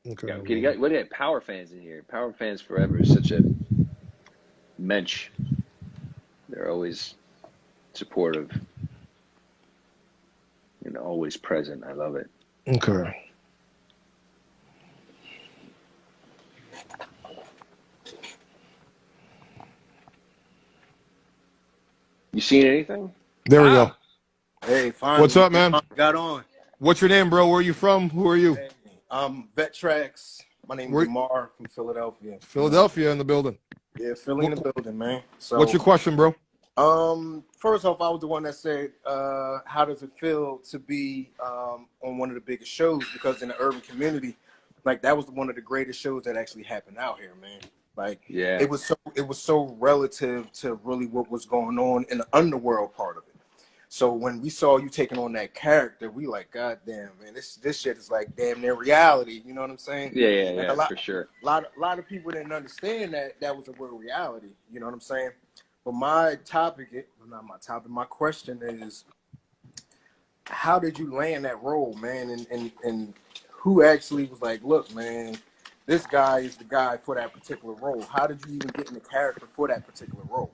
Okay. Yeah, okay, what do you got? Power fans in here. Power fans forever is such a mensch. They're always supportive and always present. I love it. Okay. You seen anything? There we go. Ah, hey, What's finally, up, man? got on. What's your name, bro? Where are you from? Who are you? Hey, Vettrax. My name is Where? Amar from Philadelphia. Philadelphia in the building. Yeah, Philly in the building, man. What's So, your question, bro? first off, I was the one that said, how does it feel to be on one of the biggest shows? Because in the urban community, like that was one of the greatest shows that actually happened out here, man. Like Yeah. it was so relative to really what was going on in the underworld part of it. So when we saw you taking on that character, we like, God damn, man, this shit is like damn near reality. You know what I'm saying? Yeah, And for sure. lot of people didn't understand that was a real reality. You know what I'm saying? But my topic, not my topic, my question is, how did you land that role, man? And who actually was like, look, man, this guy is the guy for that particular role. How did you even get in the character for that particular role?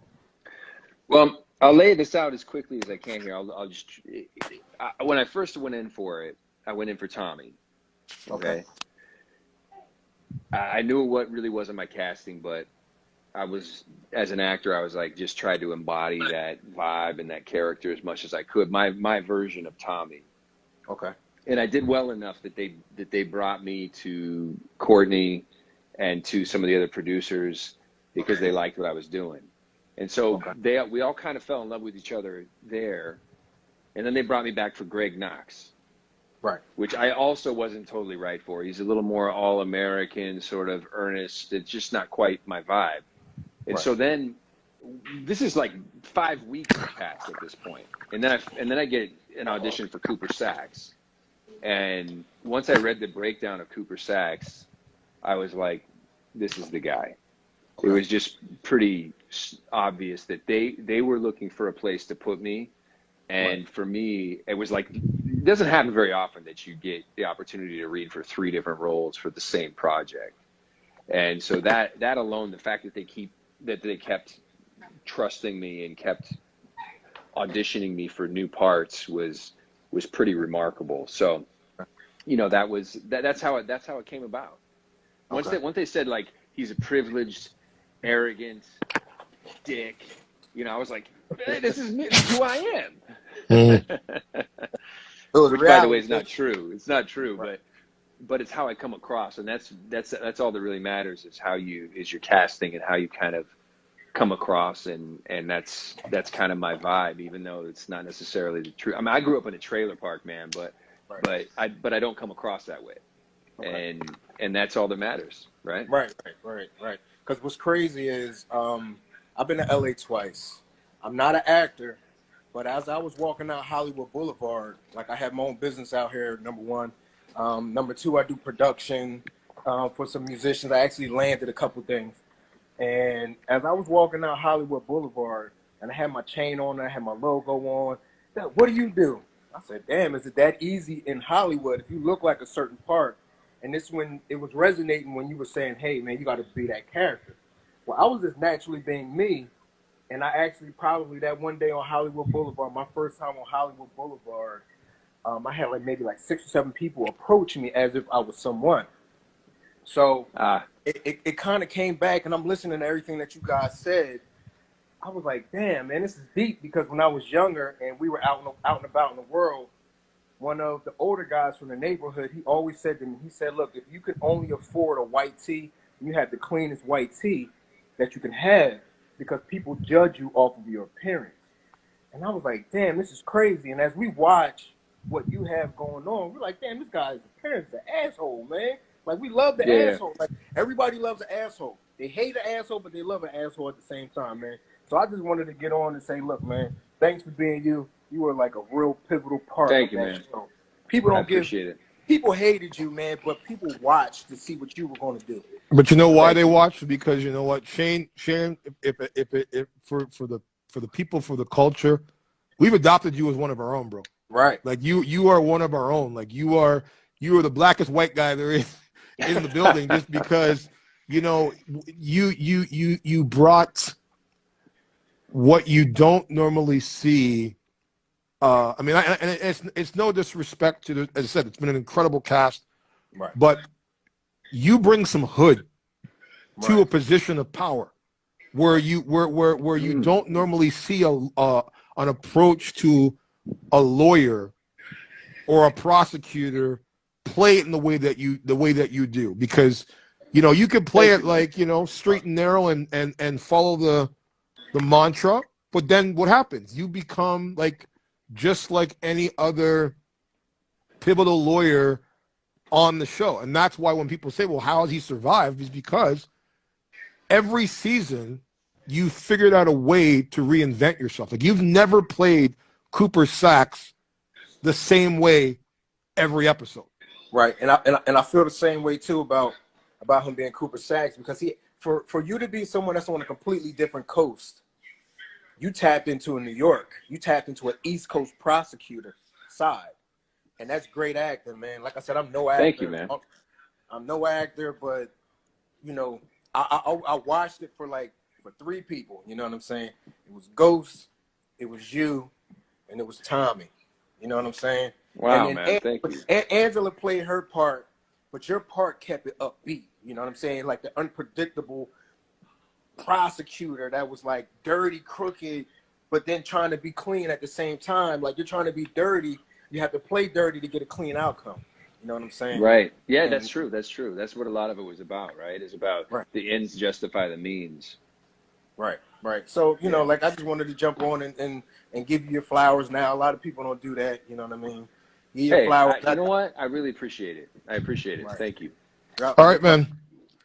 Well, I'll lay this out as quickly as I can here. I'll just when I first went in for it, I went in for Tommy. Okay. I knew what really wasn't my casting, but I was, as an actor, I was like, just try to embody that vibe and that character as much as I could. My version of Tommy. Okay. And I did well enough that they brought me to Courtney and to some of the other producers because they liked what I was doing. And so we all kind of fell in love with each other there. And then they brought me back for Greg Knox. Right. Which I also wasn't totally right for. He's a little more all-American, sort of earnest. It's just not quite my vibe. And so then this is like 5 weeks have passed at this point. And then I get an audition for Cooper Sax. And once I read the breakdown of Cooper Sax, I was like, this is the guy. It was just pretty obvious that they were looking for a place to put me. And for me, it was like, it doesn't happen very often that you get the opportunity to read for 3 different roles for the same project. And so that alone, the fact that they kept trusting me and kept auditioning me for new parts was pretty remarkable. So, you know, that's how it came about. Once they said like he's a privileged, arrogant dick, you know, I was like, hey, this is me. This is who I am. Which, by the way, is not true. It's not true, but it's how I come across, and that's all that really matters is your casting and how you kind of come across, and that's kind of my vibe, even though it's not necessarily the truth. I mean, I grew up in a trailer park, man, but I don't come across that way, and that's all that matters, right? Right. Because what's crazy is I've been to LA twice. I'm not an actor, but as I was walking out Hollywood Boulevard, like I have my own business out here, number one. Number two, I do production for some musicians. I actually landed a couple things. And as I was walking out Hollywood Boulevard, and I had my chain on, and I had my logo on, what do you do? I said, damn, is it that easy in Hollywood if you look like a certain part? And this when it was resonating when you were saying, hey, man, you got to be that character. Well, I was just naturally being me. And I actually probably that one day on Hollywood Boulevard, my first time on Hollywood Boulevard, I had maybe 6 or 7 people approach me as if I was someone. So it kind of came back, and I'm listening to everything that you guys said. I was like, damn, man, this is deep, because when I was younger and we were out and about in the world, one of the older guys from the neighborhood, he always said to me, he said, look, if you could only afford a white tee, you have the cleanest white tee that you can have, because people judge you off of your appearance. And I was like, damn, this is crazy. And as we watch what you have going on, we're like, damn, this guy's appearance is an asshole, man. Like, we love the asshole. Like, everybody loves an asshole. They hate an asshole, but they love an asshole at the same time, man. So I just wanted to get on and say, look, man, thanks for being you. You were like a real pivotal part of that show. People don't appreciate it. People hated you, man, but people watched to see what you were going to do. But you know why they watched? Because you know what, Shane, if for the people, for the culture, we've adopted you as one of our own, bro. Right. Like you are one of our own. Like you are the blackest white guy there is in the building just because, you know, you brought what you don't normally see. I mean, and it's no disrespect to as I said, it's been an incredible cast, Right. but you bring some hood to Right. a position of power where you don't normally see an approach to a lawyer or a prosecutor play it in the way that you do, because you know you can play it like, you know, straight and narrow and follow the mantra, but then what happens? You become like just like any other pivotal lawyer on the show. And that's why when people say, well, how has he survived, is because every season you figured out a way to reinvent yourself. Like you've never played Cooper Saxe the same way every episode. Right. And I feel the same way too about him being Cooper Saxe, because for you to be someone that's on a completely different coast, you tapped into a New York, you tapped into an East Coast prosecutor side. And that's great acting, man. Like I said, I'm no actor. Thank you, man. I'm no actor, but you know, I watched it for 3 people. You know what I'm saying? It was Ghost, it was you, and it was Tommy. You know what I'm saying? Wow, man. Thank you. Angela played her part, but your part kept it upbeat. You know what I'm saying? Like the unpredictable prosecutor that was like dirty, crooked, but then trying to be clean at the same time. Like you're trying to be dirty, you have to play dirty to get a clean outcome. You know what I'm saying? Right. Yeah, that's true. That's true. That's what a lot of it was about, right? It's about the ends justify the means. Right, right. So, you know, like I just wanted to jump on and give you your flowers now. A lot of people don't do that. You know what I mean? Give your flowers. You know what? I really appreciate it. I appreciate it. Right. Thank you. All right, man.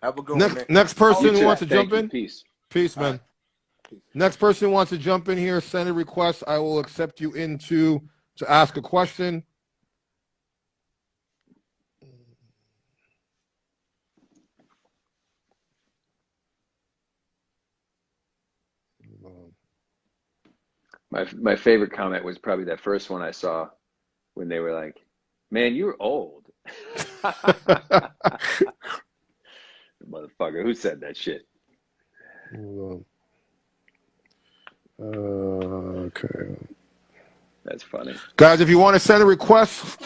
Have a good one, man. Next person who wants to jump in. Peace. Peace, man. Peace. Next person who wants to jump in here, send a request. I will accept you to ask a question. My favorite comment was probably that first one I saw when they were like, "Man, you're old." Motherfucker, who said that shit? Okay. That's funny. Guys, if you want to send a request,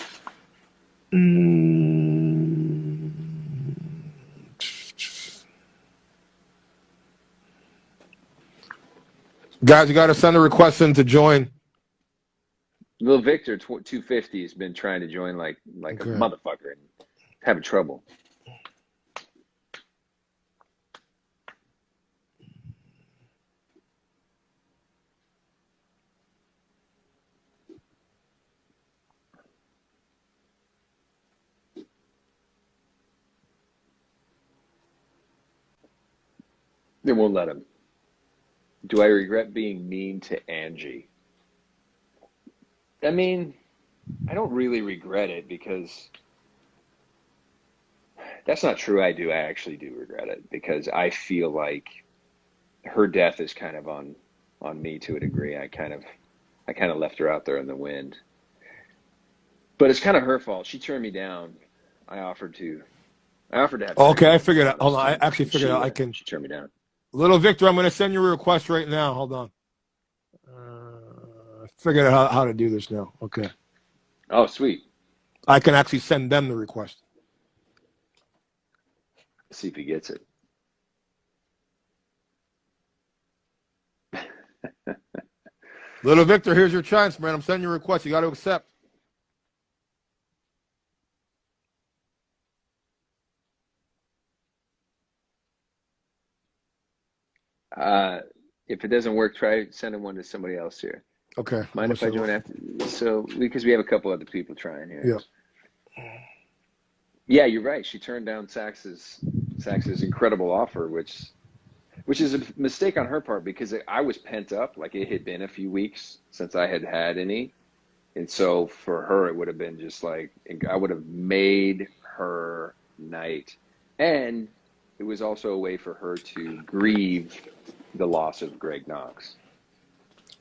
guys, you got to send a request in to join. Little Victor 250 has been trying to join like a motherfucker and having trouble. They won't let him. Do I regret being mean to Angie? I mean, I don't really regret it because that's not true. I actually do regret it because I feel like her death is kind of on me to a degree. I kind of left her out there in the wind. But it's kind of her fault. She turned me down. I offered to have. Okay, I figured out. Hold on. I actually figured out I can. She turned me down. Little Victor, I'm going to send you a request right now. Hold on. I figured out how to do this now. Okay. Oh, sweet. I can actually send them the request. See if he gets it. Little Victor, here's your chance, man. I'm sending you a request. You got to accept. If it doesn't work, try sending one to somebody else here. Okay. Mind if I join after? So, because we have a couple other people trying here. Yeah. Yeah, you're right. She turned down Saxe's incredible offer, which is a mistake on her part because I was pent up. Like it had been a few weeks since I had had any. And so for her, it would have been just like, I would have made her night. And it was also a way for her to grieve the loss of Greg Knox.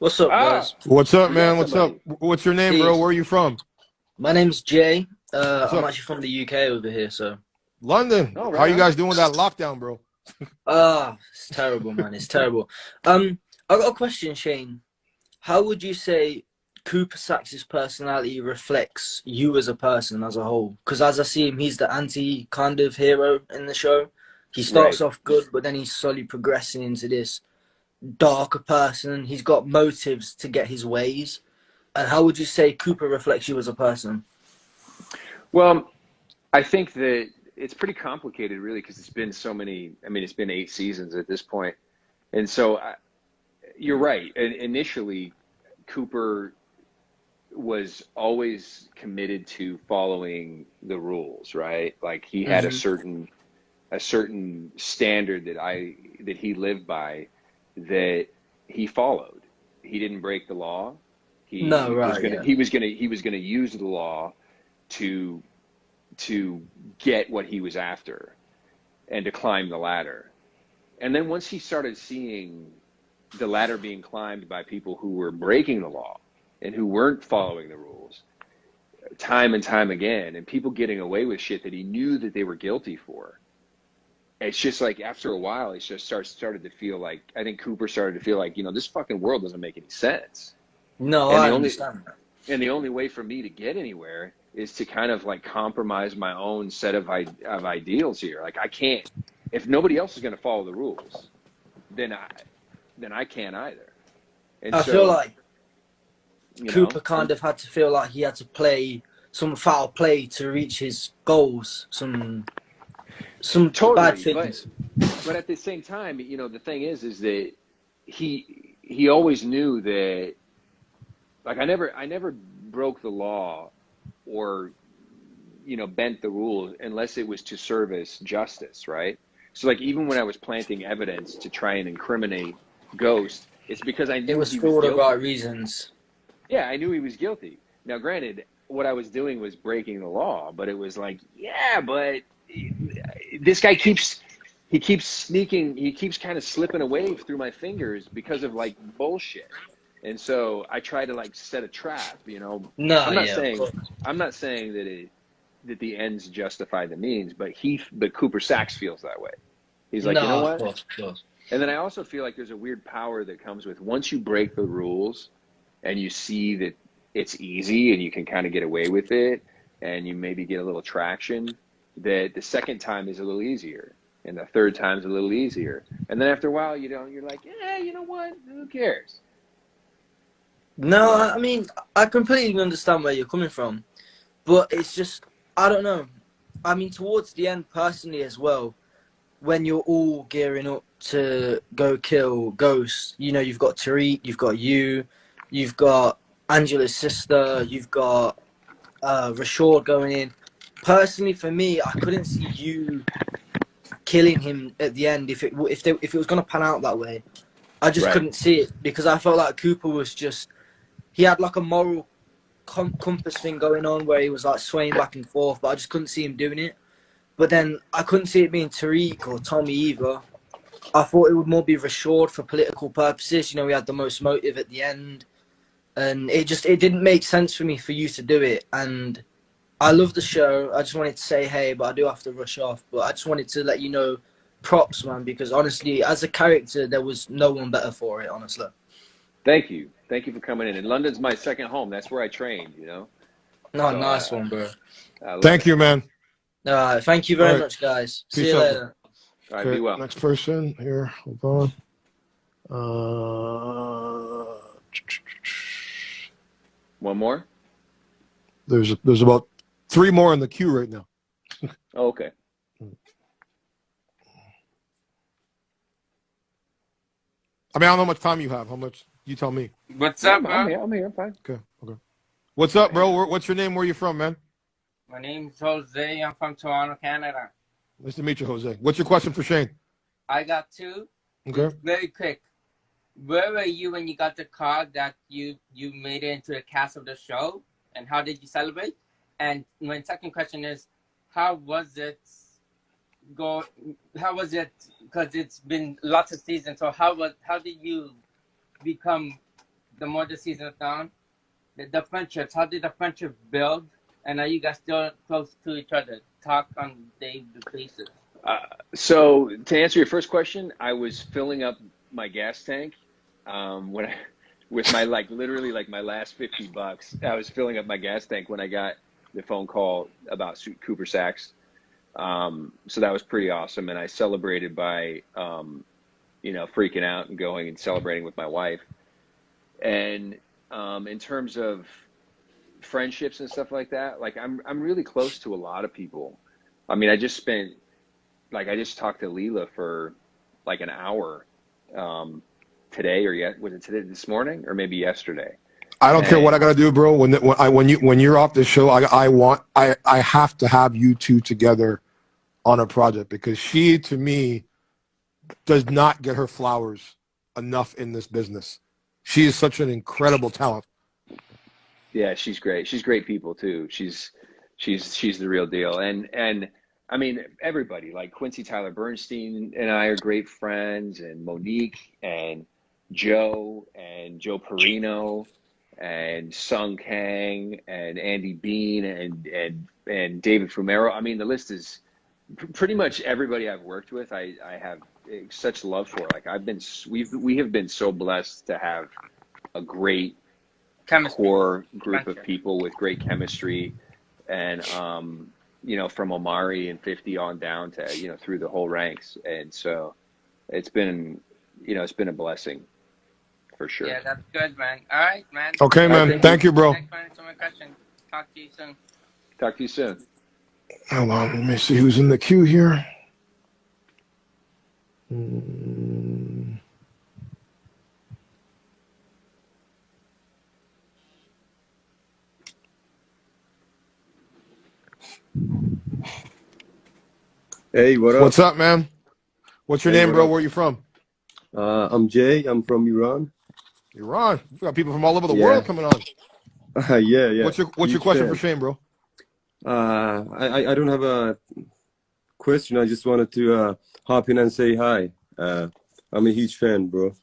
What's up, guys? What's up, man? What's up? What's your name, bro? Where are you from? My name's Jay. I'm actually from the UK over here, so. London, Oh, how you right guys doing with that lockdown, bro? It's terrible, man. It's terrible. I got a question, Shane. How would you say Cooper Sax's personality reflects you as a person as a whole? Because as I see him, he's the anti kind of hero in the show. He starts Right. off good, but then he's slowly progressing into this darker person. He's got motives to get his ways. And how would you say Cooper reflects you as a person? Well, I think that it's pretty complicated, really, because it's been so many. I mean, it's been 8 seasons at this point, and so you're right. Initially, Cooper was always committed to following the rules, right? Like he had a certain standard that he lived by, that he followed. He didn't break the law. He was gonna use the law to get what he was after and to climb the ladder. And then once he started seeing the ladder being climbed by people who were breaking the law and who weren't following the rules time and time again, and people getting away with shit that he knew that they were guilty for, it's just like after a while, it just started to feel like, I think Cooper started to feel like, this fucking world doesn't make any sense. No, I understand that. And the only way for me to get anywhere is to kind of like compromise my own set of ideals here. Like I can't, if nobody else is going to follow the rules, then I can't either. And I so, feel like Cooper know, kind of had to feel like he had to play some foul play to reach his goals, some totally bad things. But at the same time, the thing is that he always knew that, like, I never broke the law or bent the rules unless it was to service justice, right? So like even when I was planting evidence to try and incriminate Ghost, it's because I knew It was he for was all the guilty. right reasons. Yeah, I knew he was guilty. Now, granted, what I was doing was breaking the law, but it was like, yeah, but this guy keeps sneaking, he keeps kind of slipping away through my fingers because of like bullshit. And so I try to like set a trap, No, I'm not yeah, saying that the ends justify the means, but Cooper Sax feels that way. He's like, no, you know what? of course. And then I also feel like there's a weird power that comes with once you break the rules and you see that it's easy and you can kind of get away with it and you maybe get a little traction, that the second time is a little easier and the third time is a little easier. And then after a while, you're like, yeah, you know what? Who cares? No, I mean, I completely understand where you're coming from, but it's just, I don't know. I mean, towards the end, personally as well, when you're all gearing up to go kill Ghost, you've got Tariq, you've got you've got Angela's sister, you've got Rashad going in. Personally, for me, I couldn't see you killing him at the end if it was going to pan out that way. I just couldn't see it because I felt like Cooper was just, he had like a moral compass thing going on where he was like swaying back and forth, but I just couldn't see him doing it. But then I couldn't see it being Tariq or Tommy either. I thought it would more be Rashad for political purposes. He had the most motive at the end. And it didn't make sense for me for you to do it. And I love the show. I just wanted to say hey, but I do have to rush off. But I just wanted to let you know, props, man, because honestly, as a character, there was no one better for it, honestly. Thank you for coming in. And London's my second home. That's where I trained, No, so, nice one, bro. Thank you, man. Thank you very much, guys. Peace See you out. later. All right, be well. Next person here. Hold on. One more? There's about 3 more in the queue right now. Oh, okay. I mean, I don't know how much time you have. How much? You tell me. What's up, bro? I'm here. I'm fine. Okay. What's up, bro? What's your name? Where you from, man? My name's Jose. I'm from Toronto, Canada. Nice to meet you, Jose. What's your question for Shane? I got 2. Okay. Very quick. Where were you when you got the card that you made it into a cast of the show? And how did you celebrate? And my second question is, how was it? Because it's been lots of seasons. So how did you become, the more the season has gone, the friendships? How did the friendship build? And are you guys still close to each other? Talk on daily basis. So to answer your first question, I was filling up my gas tank when I, with my literally my last $50. I was filling up my gas tank when I got the phone call about Cooper Sacks. So that was pretty awesome, and I celebrated by freaking out and going and celebrating with my wife. And in terms of friendships and stuff like that, I'm really close to a lot of people. I mean, I just talked to Leela for an hour today, or was it today, this morning, or maybe yesterday? I don't care what I gotta do, bro. When you're off the show, I have to have you two together on a project, because she, to me, does not get her flowers enough in this business. She is such an incredible talent. Yeah, she's great. She's great people too. She's the real deal. And I mean, everybody, like Quincy Tyler Bernstein and I are great friends, and Monique and Joe Perino and Sung Kang and Andy Bean and David Fumero. I mean, the list is pretty much everybody I've worked with. I have such love for. We have been so blessed to have a great core group of people with great chemistry, and from Omari and 50 on down to through the whole ranks. And so it's been a blessing for sure. Yeah, that's good, man. All right, man. Okay, man. Thank you, bro. Thanks for answering my question. Talk to you soon. Talk to you soon. Hold on, let me see who's in the queue here. Hey, what up? What's up, man? What's your name, bro? Where are you from? I'm Jay. I'm from Iran. Iran. We got people from all over the world coming on. Yeah. What's your question for Shane, bro? I don't have a question. I just wanted to hop in and say hi. I'm a huge fan, bro.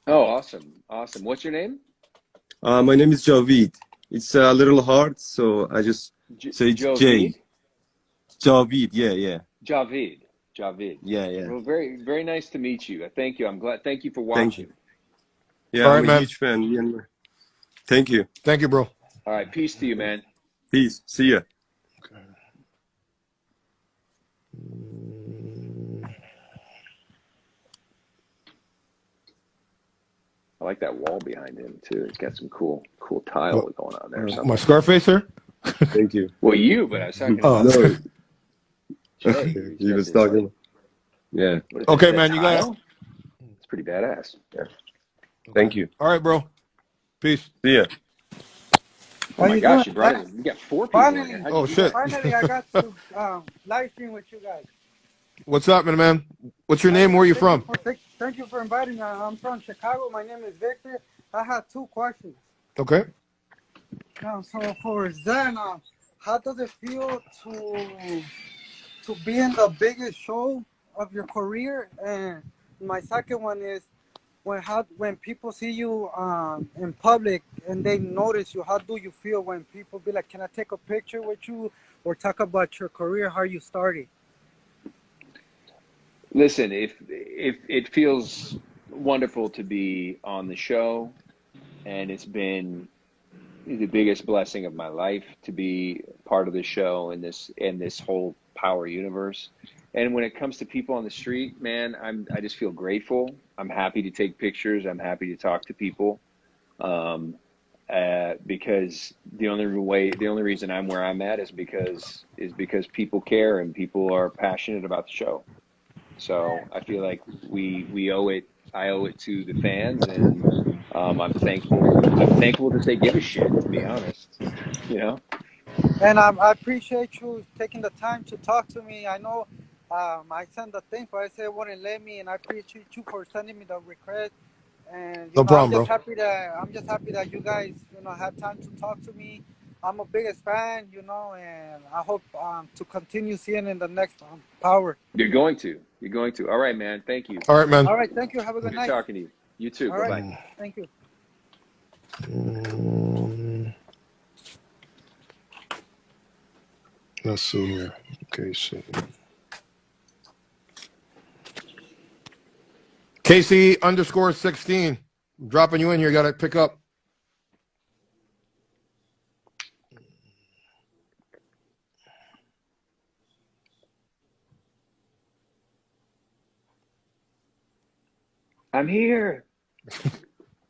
Oh, awesome. What's your name? My name is Javid. It's a little hard, so I just say Jay. Javid, yeah. Javid. Yeah. Well, very, very nice to meet you. Thank you. I'm glad. Thank you for watching. Thank you. Yeah, all right, I'm a huge fan. Thank you. Thank you, bro. All right. Peace to you, man. Peace. See ya. Okay. I like that wall behind him too. It's got some cool tile going on there. My Scarface, sir? Thank you. Well, but I was talking about No. Jay. He was talking. Yeah. Okay, man. You got it. It's pretty badass. Yeah. Thank you. All right, bro. Peace. See ya. Oh my gosh, you brought it. You got 4 people. Finally, Oh shit. finally, I got to live stream with you guys. What's up, man? What's your name? Where are you from? Thank you for inviting me. I'm from Chicago. My name is Victor. I have 2 questions. Okay. So for Zen, how does it feel to be in the biggest show of your career? And my second one is, when people see you in public and they notice you, how do you feel when people be like, can I take a picture with you, or talk about your career, how you started? Listen, if it feels wonderful to be on the show, and it's been the biggest blessing of my life to be part of the show and this whole power universe. And when it comes to people on the street, man, I just feel grateful. I'm happy to take pictures. I'm happy to talk to people, because the only reason I'm where I'm at is because people care and people are passionate about the show. So I feel like we owe it. I owe it to the fans, and I'm thankful. I'm thankful that they give a shit. To be honest, And I appreciate you taking the time to talk to me. I know I sent the thing, but I said it wouldn't let me, and I appreciate you for sending me the request. And No problem, I'm just happy that you guys had time to talk to me. I'm a biggest fan, and I hope to continue seeing in the next Power. You're going to. All right, man. Thank you. All right, man. All right, thank you. Have a good night. Good talking to you. You too. All Bye right. bye. Thank you. Let's see here. Casey. Casey underscore 16. I'm dropping you in here. You got to pick up. I'm here.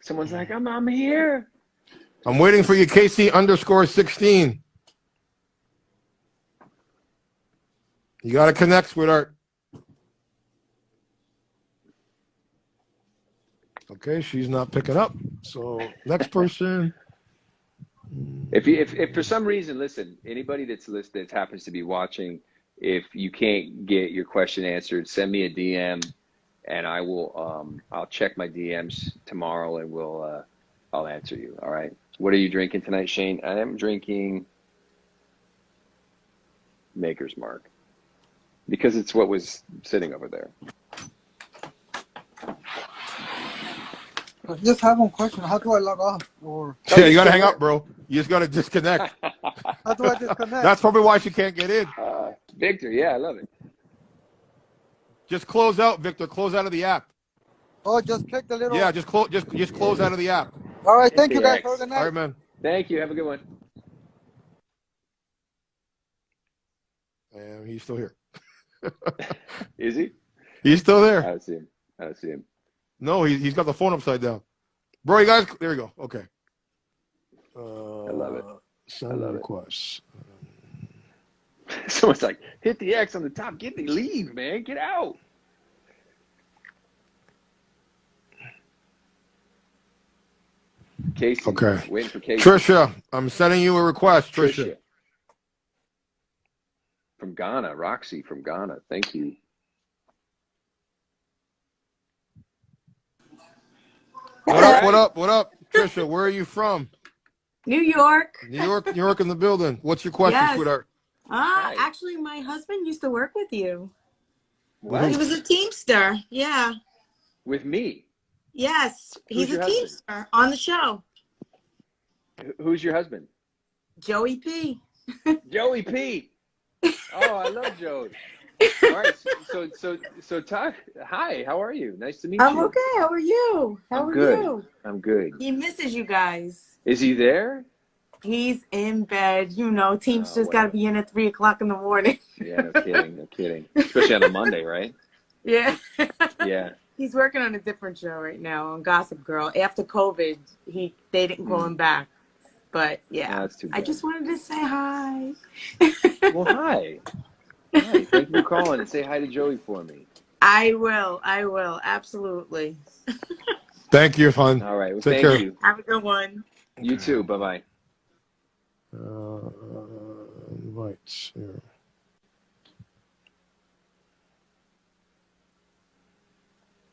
Someone's like, I'm here. I'm waiting for you, Casey underscore 16. You got to connect, sweetheart. Okay, she's not picking up. So next person. If for some reason, listen, anybody that's listening, that happens to be watching, if you can't get your question answered, send me a DM, and I will. I'll check my DMs tomorrow, and I'll answer you. All right. What are you drinking tonight, Shane? I am drinking Maker's Mark because it's what was sitting over there. I just have one question. How do I log off? Or Yeah, you got to hang up, bro. You just got to disconnect. how do I disconnect? That's probably why she can't get in. Victor, yeah, I love it. Just close out, Victor. Close out of the app. Oh, just click the little. Yeah, just close out of the app. All right, thank you guys. X. Have a good night. All right, man. Thank you. Have a good one. And he's still here. Is he? He's still I there. don't see him. I don't see him. No, he's got the phone upside down. Bro, you guys, there you go. Okay. I love it. Send requests. Someone's like, hit the X on the top. Leave, man. Get out. Casey. Okay. Waiting for Casey. Trisha, I'm sending you a request, Trisha. From Ghana. Roxy from Ghana. Thank you. What up? Trisha, where are you from? New York. New York in the building. What's your question, Yes. sweetheart? Actually, my husband used to work with you. What? He was a Teamster. Yeah. With me? Yes. Who's He's your a husband? Teamster on the show. Who's your husband? Joey P. Joey P. Oh, I love Joey. All right. So Todd, hi, how are you? Nice to meet I'm you. okay. How are you? How I'm are good. you? I'm good. He misses you guys. Is he there? He's in bed. You know, Teamsters got to be in at 3 o'clock in the morning. Yeah, no kidding. No kidding. Especially on a Monday, right? Yeah. Yeah. He's working on a different show right now on Gossip Girl. After COVID, they didn't call him back. But yeah, That's too I bad. just wanted to say hi. Well, hi. Hi. Thank you for calling and say hi to Joey for me. I will. Absolutely. Thank you, hon. All right. Well, Take thank care. you. Have a good one. You too. Bye-bye. Invites here.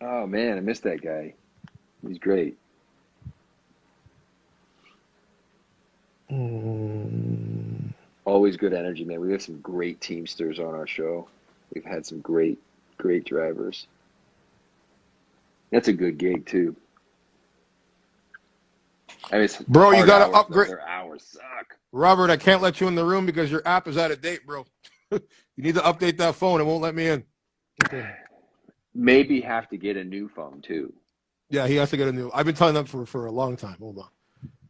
Oh, man, I missed that guy. He's great. Always good energy, man. We have some great Teamsters on our show. We've had some great drivers. That's a good gig, too. I mean, it's Bro, you hard gotta hours, upgrade. Their hours suck. Robert, I can't let you in the room because your app is out of date, bro. You need to update that phone. It won't let me in. Okay. Maybe have to get a new phone, too. Yeah, he has to get a new. I've been telling them for a long time. Hold on.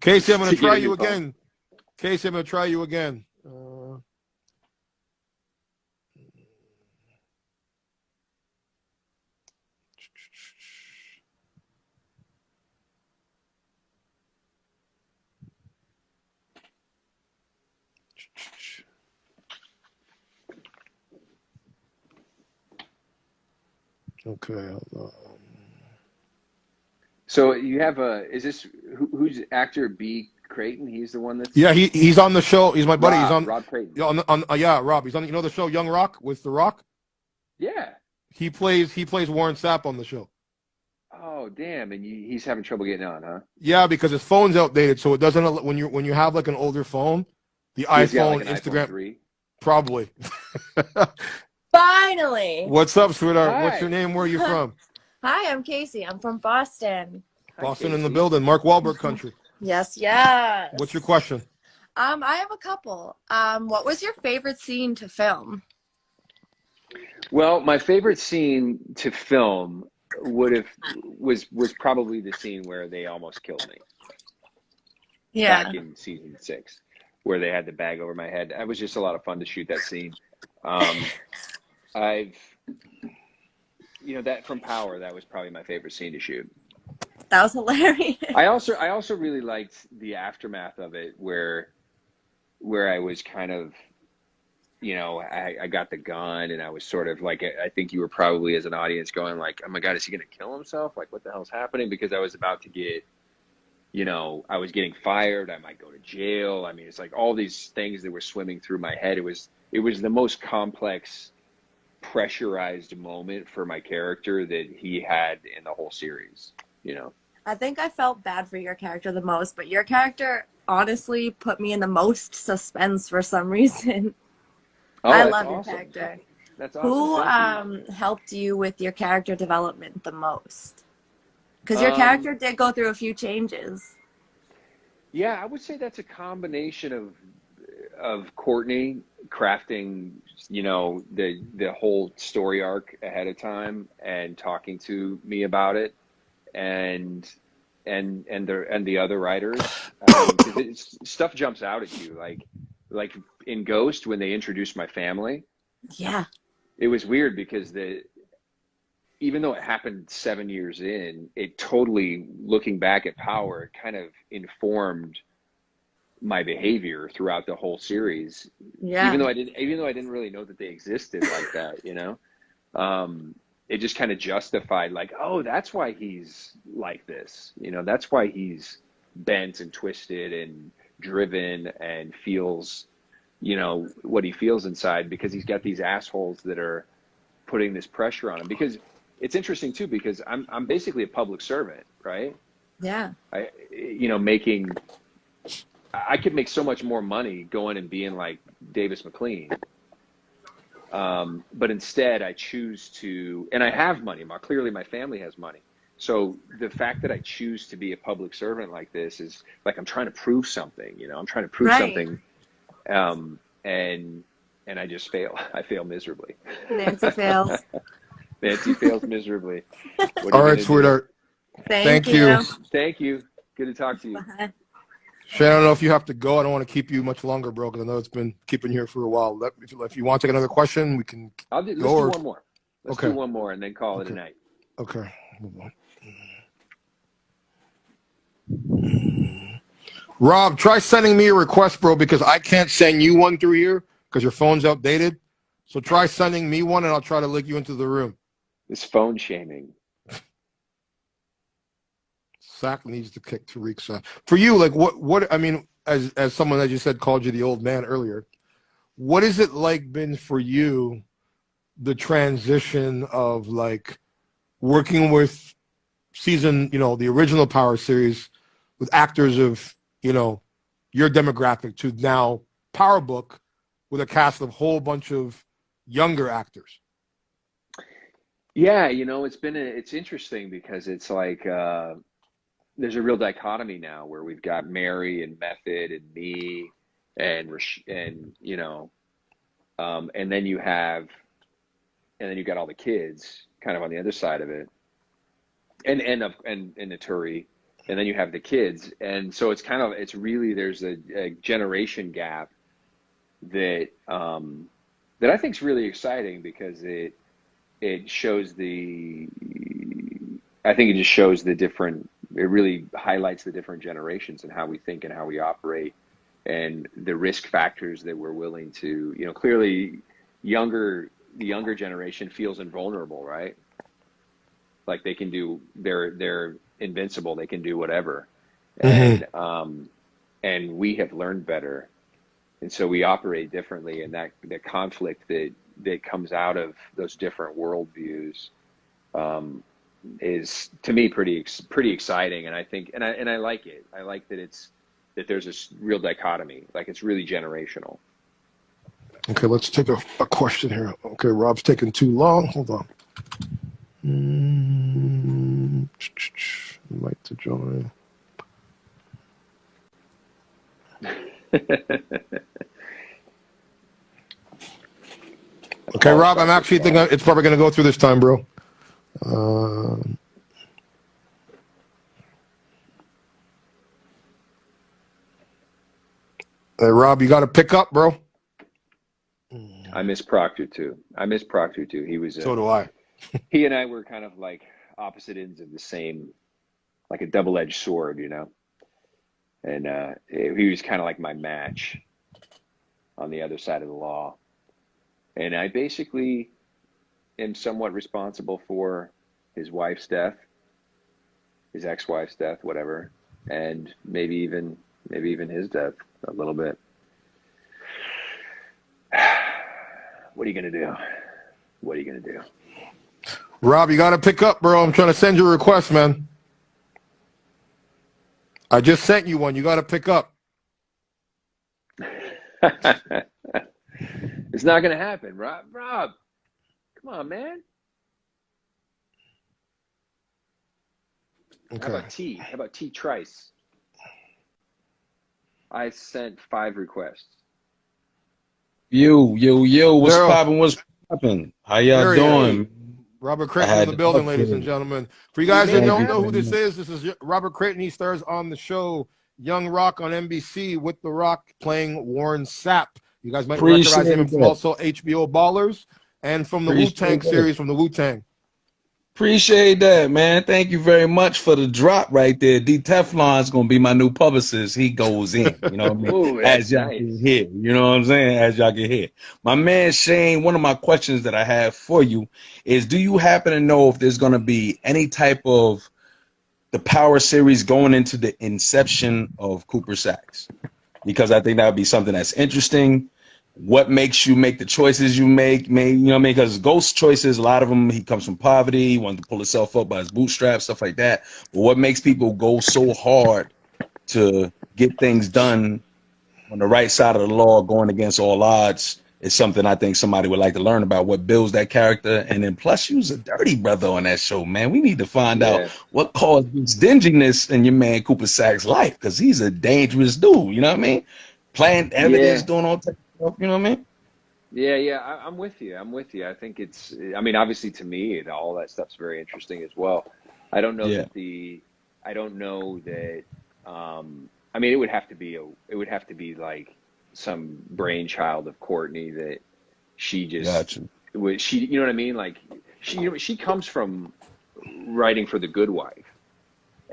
Casey, I'm going to To get try a you new phone. again. Casey, I'm going to try you again. Okay. So you have is this, who's actor B. Creighton? He's the one that's... Yeah, he's on the show. He's my buddy. Rob, He's on Rob Creighton. yeah, Rob. He's on the show Young Rock with The Rock. Yeah. He plays Warren Sapp on the show. Oh, damn. And he's having trouble getting on, huh? Yeah, because his phone's outdated, so it doesn't. When you have like an older phone, the He's got iPhone, like an Instagram, iPhone 3. probably. Finally. What's up, sweetheart? Hi. What's your name? Where are you from? Hi, I'm Casey. I'm from Boston. Hi, Boston in the Casey. building. Mark Wahlberg country. Yes, yes. What's your question? I have a couple. What was your favorite scene to film? Well, my favorite scene to film was probably the scene where they almost killed me Yeah. back in season 6, where they had the bag over my head. It was just a lot of fun to shoot that scene. I've, that from Power, that was probably my favorite scene to shoot. That was hilarious. I also really liked the aftermath of it, where I was kind of, I got the gun and I was sort of like, I think you were probably as an audience going like, oh my God, is he going to kill himself? Like, what the hell's happening? Because I was about to get, I was getting fired. I might go to jail. I mean, it's like all these things that were swimming through my head. It was the most complex, pressurized moment for my character that he had in the whole series, I think I felt bad for your character the most, but your character honestly put me in the most suspense for some reason. Oh, I that's love awesome. your character. That's awesome. Who helped you with your character development the most? Because your character did go through a few changes. Yeah, I would say that's a combination of Courtney crafting, the whole story arc ahead of time and talking to me about it, and the other writers, because stuff jumps out at you, like in Ghost when they introduced my family. Yeah. It was weird because even though it happened 7 years in, it totally, looking back at Power, it kind of informed my behavior throughout the whole series. Yeah. Even though I didn't really know that they existed like that, it just kind of justified like, oh, that's why he's like this. That's why he's bent and twisted and driven and feels, what he feels inside, because he's got these assholes that are putting this pressure on him. Because it's interesting too, because I'm basically a public servant, right? Yeah. I could make so much more money going and being like Davis McLean. But instead I choose to, and I have money. Clearly my family has money. So the fact that I choose to be a public servant like this is like, I'm trying to prove something, I'm trying to prove something. And I just fail. I fail miserably. Nancy fails. Nancy fails miserably. All right, sweetheart. Thank you. Thank you. Good to talk to you. Bye. Shannon, I don't know if you have to go. I don't want to keep you much longer, bro, because I know it's been keeping you here for a while. If you want to take another question, we can. Let's do one more. Let's do one more and then call it a night. Okay. Rob, try sending me a request, bro, because I can't send you one through here because your phone's outdated. So try sending me one, and I'll try to link you into the room. This phone shaming. Sack needs to kick Tariq's ass. For you, like what I mean, as someone that you said called you the old man earlier, what is it like been for you, the transition of like working with the original Power series with actors of, your demographic to now PowerBook with a cast of a whole bunch of younger actors? Yeah, it's interesting because it's like there's a real dichotomy now where we've got Mary and Method and me and then you got all the kids kind of on the other side of it, and Naturi, and then you have the kids, and so it's really there's a generation gap that I think is really exciting because it shows I think it just shows it really highlights the different generations and how we think and how we operate and the risk factors that we're willing to, clearly the younger generation feels invulnerable, right? Like they can they're invincible. They can do whatever. Mm-hmm. And we have learned better. And so we operate differently, and that the conflict that comes out of those different worldviews is to me pretty exciting, and I think and I like it. I like that there's this real dichotomy, like it's really generational. Okay, let's take a question here. Okay, Rob's taking too long. Hold on. Like to join. Okay, Rob, I'm actually thinking it's probably going to go through this time, bro. Hey, Rob, you got to pick up, bro. I miss Proctor too. He was So do I. He and I were kind of like opposite ends of the same, like a double-edged sword, you know. And he was kind of like my match on the other side of the law. And I basically am somewhat responsible for his wife's death, his ex-wife's death, whatever, and maybe even his death a little bit. What are you gonna do? What are you gonna do? Rob, you got to pick up, bro. I'm trying to send you a request, man. I just sent you one. You got to pick up. It's not gonna happen, Rob. Rob, come on, man. Okay. How about T Trice? I sent 5 requests. Yo, what's Daryl. poppin'? What's poppin'? How y'all There he is. doing? Robert I Creighton in had the to building, ladies and upgrade. gentlemen. For you guys that made it don't know who happen. this is Robert Creighton. He stars on the show Young Rock on NBC with The Rock playing Warren Sapp. You guys might recognize him Appreciate from that. also HBO Ballers and from the Wu-Tang Appreciate that. series from the Wu-Tang. Appreciate that, man. Thank you very much for the drop right there. DTEFLON is gonna be my new publicist. He goes in, you know what I mean? Ooh, As that's y'all nice. can hear, you know what I'm saying? As y'all can hear. My man Shane, one of my questions that I have for you is, do you happen to know if there's gonna be any type of the Power series going into the inception of Cooper Saxe? Because I think that would be something that's interesting. What makes you make the choices you make? You know what I mean? Because Ghost choices, a lot of them, he comes from poverty, he wanted to pull himself up by his bootstraps, stuff like that. But what makes people go so hard to get things done on the right side of the law, going against all odds, is something I think somebody would like to learn about. What builds that character, and then plus, you was a dirty brother on that show, man. We need to find out what caused this dinginess in your man Cooper Saxe's life, because he's a dangerous dude. You know what I mean? Playing evidence, doing all types of stuff. You know what I mean? Yeah, I'm with you. I think it's, I mean, obviously to me, all that stuff's very interesting as well. I don't know Yeah. that I mean, it would have to be like some brainchild of Courtney that she just, Gotcha. you know what I mean? Like she comes from writing for The Good Wife.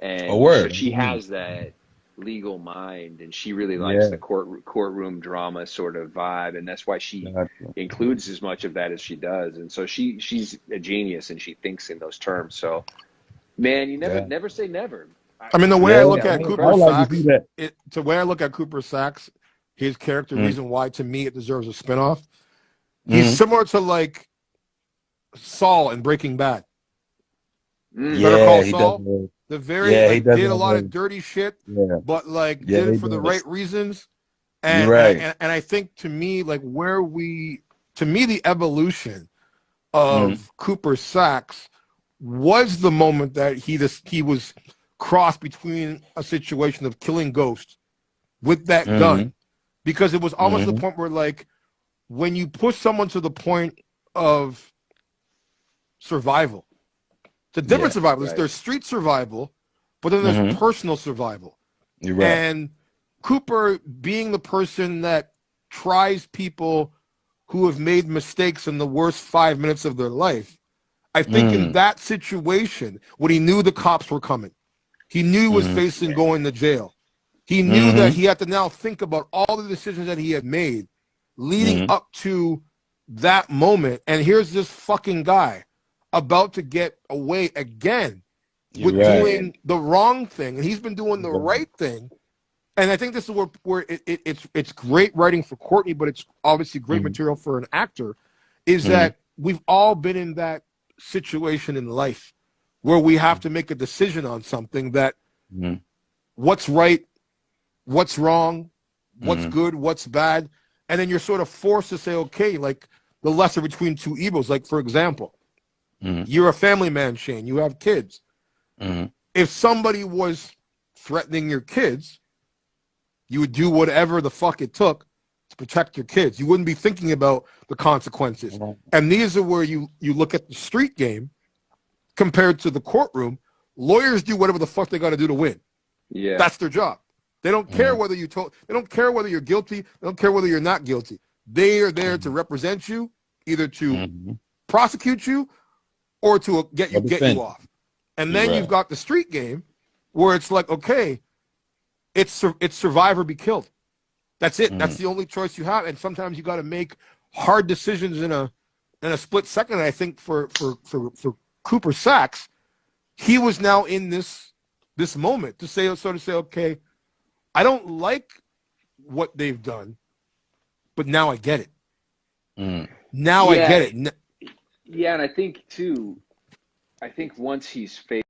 And A word. so she has that legal mind, and she really likes the courtroom drama sort of vibe, and that's why she includes as much of that as she does. And so she's a genius, and she thinks in those terms. So, man, you never say never. I mean, the way I look at Cooper Saxe, the way I look at Cooper Saxe, his character, reason why to me it deserves a spinoff. He's similar to like Saul in Breaking Bad. Better Call Saul. The very did a lot of dirty shit, but like did it for the right reasons. And, and I think to me, like the evolution of Cooper Saxe was the moment that he was crossed between a situation of killing ghosts with that gun, because it was almost to the point where, like, when you push someone to the point of survival, the different survival is there's street survival, but then there's personal survival. And Cooper being the person that tries people who have made mistakes in the worst 5 minutes of their life, I think in that situation, when he knew the cops were coming, he knew he was facing going to jail. He knew that he had to now think about all the decisions that he had made leading up to that moment. And here's this fucking guy about to get away again with doing the wrong thing. And he's been doing the right thing. And I think this is where it's great writing for Courtney, but it's obviously great material for an actor, is that we've all been in that situation in life where we have to make a decision on something that what's right, what's wrong, what's good, what's bad. And then you're sort of forced to say, okay, like the lesser between two evils. Like, for example, you're a family man, Shane, you have kids. If somebody was threatening your kids, You would do whatever the fuck it took to protect your kids. You wouldn't be thinking about the consequences. And these are where you look at the street game compared to the courtroom. Lawyers do whatever the fuck they got to do to win. Yeah. That's their job. They don't care whether they don't care whether you're guilty. They don't care whether you're not guilty. They are there to represent you, either to prosecute you or to get you off. And then you've got the street game where it's like, okay, it's survive or be killed. That's it. That's the only choice you have. And sometimes you got to make hard decisions in a split second. And I think for Cooper Sacks, he was now in this moment to say, okay, I don't like what they've done, but now I get it. Now I get it. Yeah, and I think too, once he's faced